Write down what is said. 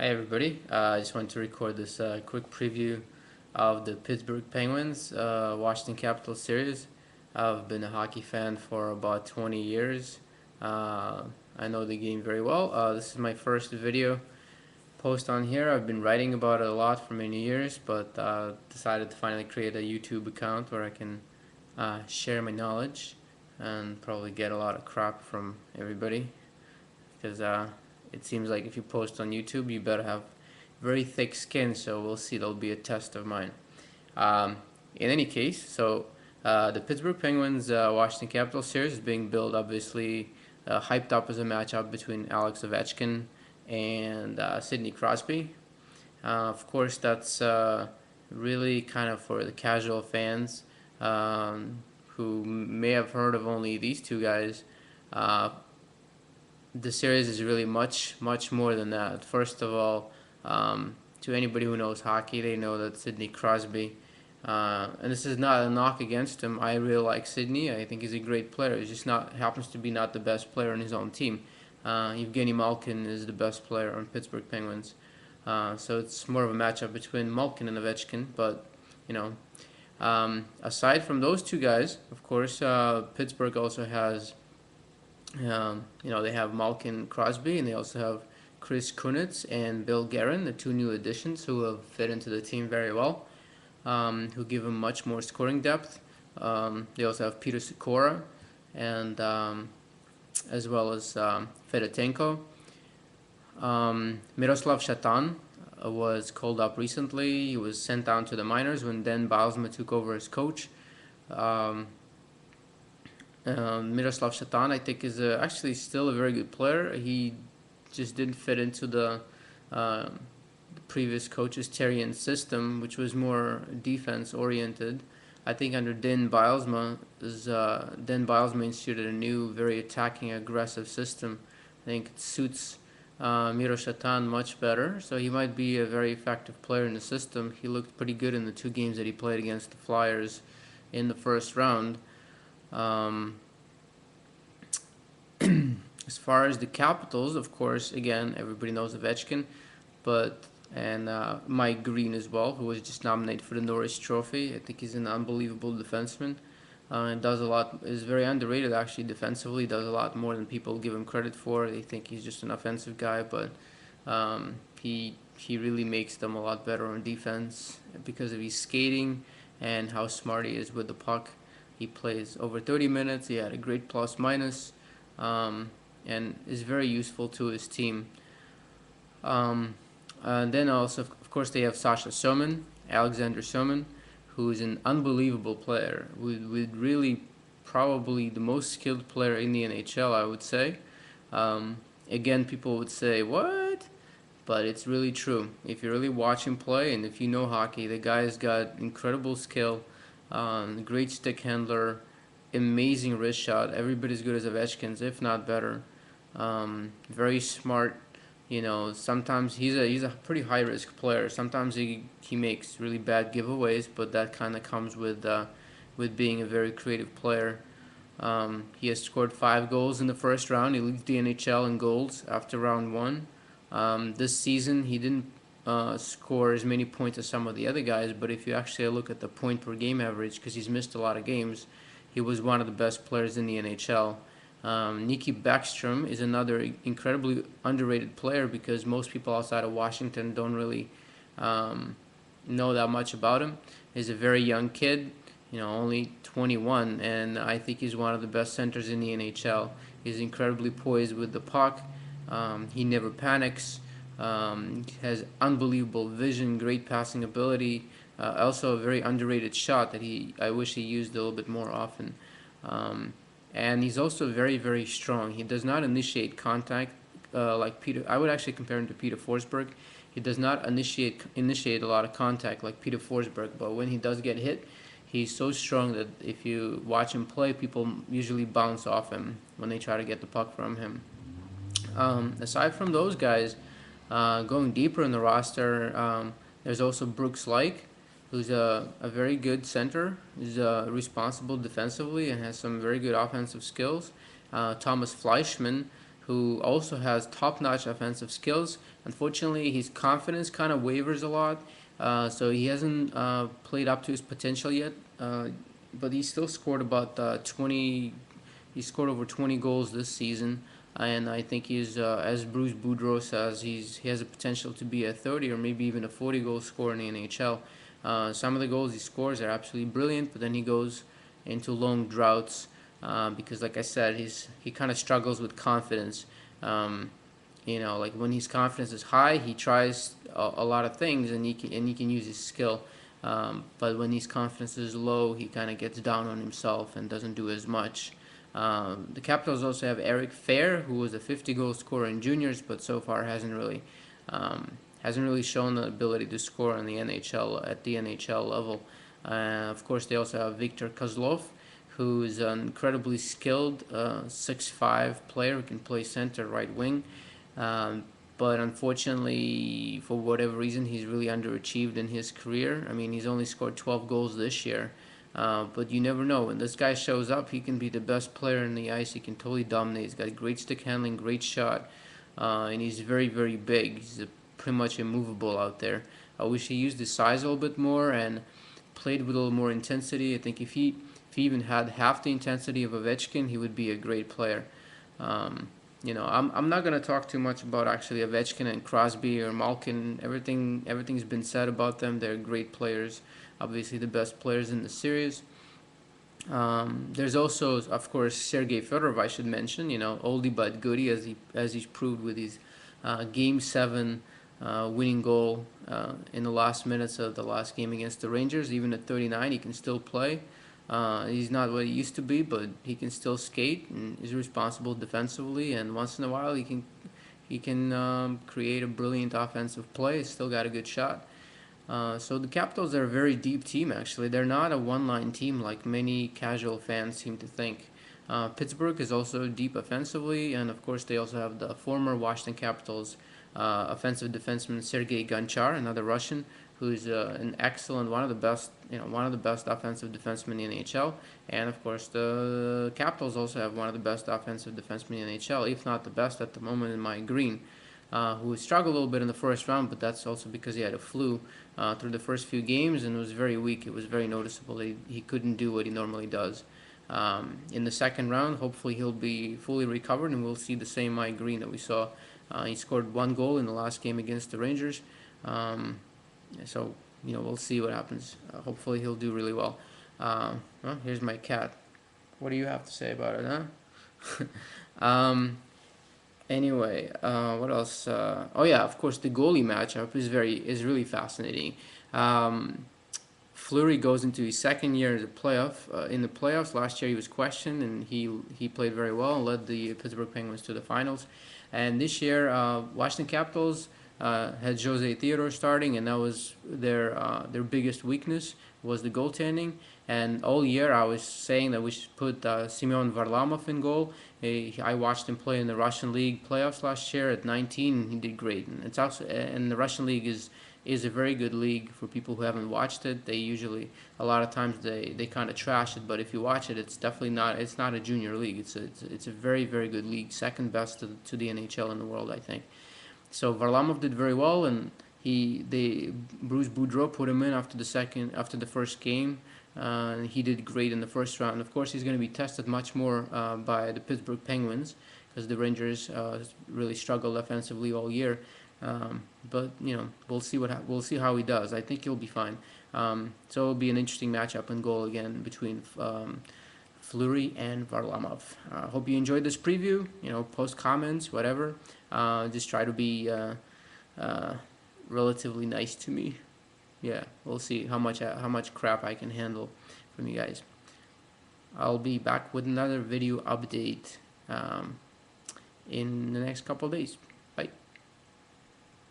Hi everybody. I just wanted to record this quick preview of the Pittsburgh Penguins Washington Capitals series. I've been a hockey fan for about 20 years. I know the game very well. This is my first video post on here. I've been writing about it a lot for many years, but decided to finally create a YouTube account where I can share my knowledge and probably get a lot of crap from everybody because it seems like if you post on YouTube, you better have very thick skin. So we'll see. That'll be a test of mine. Um, in any case, the Pittsburgh Penguins Washington Capitals series is being billed, obviously hyped up as a matchup between Alex Ovechkin and Sidney Crosby. Of course, that's really kind of for the casual fans who may have heard of only these two guys. The series is really much more than that. First of all, to anybody who knows hockey, they know that Sidney Crosby, and this is not a knock against him. I really like Sidney. I think he's a great player. He's just not happens to be not the best player on his own team. Evgeny Malkin is the best player on Pittsburgh Penguins. So it's more of a matchup between Malkin and Ovechkin. But you know, aside from those two guys, of course, Pittsburgh also has they have Malkin Crosby, and they also have Chris Kunitz and Bill Guerin, the two new additions who have fit into the team very well, who give them much more scoring depth. They also have Peter Sikora, and as well as Fedotenko. Miroslav Shatan was called up recently. He was sent down to the minors when Dan Bylsma took over as coach. Miroslav Shatan, I think, is actually still a very good player. He just didn't fit into the previous coach's Terrian system, which was more defense oriented. I think under Dan Bylsma instituted a new, very attacking, aggressive system. I think it suits Miro Shatan much better, so he might be a very effective player in the system. He looked pretty good in the two games that he played against the Flyers in the first round. As far as the Capitals, of course, again, everybody knows Ovechkin, and Mike Green as well, who was just nominated for the Norris Trophy. I think he's an unbelievable defenseman, and does a lot. Is very underrated actually defensively. Does a lot more than people give him credit for. They think he's just an offensive guy, but he really makes them a lot better on defense because of his skating and how smart he is with the puck. He plays over 30 minutes. He had a great plus minus, and is very useful to his team. And then also, of course, they have Sasha Soman, Alexander Soman, who is an unbelievable player, with really probably the most skilled player in the NHL, I would say. Again, people would say, what? But it's really true. If you really watch him play and if you know hockey, the guy's got incredible skill, great stick handler, amazing wrist shot, every bit as good as Ovechkin's, if not better. Very smart. Sometimes he's a pretty high risk player. Sometimes he makes really bad giveaways, but that kind of comes with being a very creative player. He has scored 5 goals in the first round. He leads the NHL in goals after round 1. This season he didn't score as many points as some of the other guys, but if you actually look at the point per game average, because he's missed a lot of games, he was one of the best players in the NHL. Nicky Backstrom is another incredibly underrated player because most people outside of Washington don't really know that much about him. He's a very young kid, only 21, and I think he's one of the best centers in the NHL. He's incredibly poised with the puck. He never panics. Has unbelievable vision, great passing ability. Also a very underrated shot that I wish he used a little bit more often. And he's also very strong. He does not initiate contact like Peter. I would actually compare him to Peter Forsberg. He does not initiate a lot of contact like Peter Forsberg, but when he does get hit, he's so strong that if you watch him play, people usually bounce off him when they try to get the puck from him. Aside from those guys, going deeper in the roster, there's also Brooks Laich, who's a very good center. He's responsible defensively and has some very good offensive skills. Thomas Fleischman, who also has top-notch offensive skills. Unfortunately, his confidence kind of wavers a lot, so he hasn't played up to his potential yet. But he still scored about 20. He scored over 20 goals this season, and I think he's, as Bruce Boudreau says, he has a potential to be a 30 or maybe even a 40 goal scorer in the NHL. Some of the goals he scores are absolutely brilliant, but then he goes into long droughts because, like I said, he kind of struggles with confidence. Like when his confidence is high, he tries a lot of things and he can use his skill. But when his confidence is low, he kind of gets down on himself and doesn't do as much. The Capitals also have Eric Fair, who was a 50 goal scorer in juniors, but so far hasn't really shown the ability to score in the NHL at the NHL level. Of course, they also have Viktor Kozlov, who is an incredibly skilled 6'5" player who can play center, right wing. But unfortunately, for whatever reason, he's really underachieved in his career. I mean, he's only scored 12 goals this year. But you never know. When this guy shows up, he can be the best player in the ice. He can totally dominate. He's got great stick handling, great shot, and he's very, very big. He's pretty much immovable out there. I wish he used his size a little bit more and played with a little more intensity. I think if he even had half the intensity of Ovechkin, he would be a great player. I'm not gonna talk too much about actually Ovechkin and Crosby or Malkin. Everything's been said about them. They're great players, obviously the best players in the series. There's also, of course, Sergei Fedorov. I should mention, oldie but goodie, as he's proved with his Game 7 winning goal in the last minutes of the last game against the Rangers. Even at 39, he can still play. He's not what he used to be, but he can still skate and is responsible defensively. And once in a while, he can create a brilliant offensive play. He's still got a good shot. So the Capitals are a very deep team. Actually, they're not a one-line team like many casual fans seem to think. Pittsburgh is also deep offensively, and of course, they also have the former Washington Capitals offensive defenseman Sergei Gonchar, another Russian, who's an excellent, one of the best offensive defensemen in the NHL. And of course, the Capitals also have one of the best offensive defensemen in the NHL, if not the best at the moment, in Mike Green, who struggled a little bit in the first round, but that's also because he had a flu through the first few games and was very weak. It was very noticeable that he couldn't do what he normally does. In the second round, hopefully he'll be fully recovered and we'll see the same Mike Green that we saw. He scored 1 goal in the last game against the Rangers. So, we'll see what happens. Hopefully he'll do really well. Here's my cat. What do you have to say about it, huh? Anyway, what else? Of course, the goalie matchup is really fascinating. Fleury goes into his second year as in the playoffs. Last year he was questioned, and he played very well and led the Pittsburgh Penguins to the finals. And this year, Washington Capitals had Jose Theodore starting, and that was their biggest weakness was the goaltending. And all year I was saying that we should put Semyon Varlamov in goal. I watched him play in the Russian League playoffs last year at 19, and he did great. And the Russian League is a very good league for people who haven't watched it. They usually, a lot of times, they kind of trash it, but if you watch it, it's definitely not. It's not a junior league. It's a very, very good league, second best to the NHL in the world, I think. So Varlamov did very well, and Bruce Boudreau put him in after the first game. He did great in the first round. Of course, he's going to be tested much more by the Pittsburgh Penguins because the Rangers really struggled offensively all year. But we'll see how he does. I think he'll be fine. So it'll be an interesting matchup in goal again between Fleury and Varlamov. Hope you enjoyed this preview. Post comments, whatever. Just try to be relatively nice to me. Yeah, we'll see how much crap I can handle from you guys. I'll be back with another video update in the next couple of days.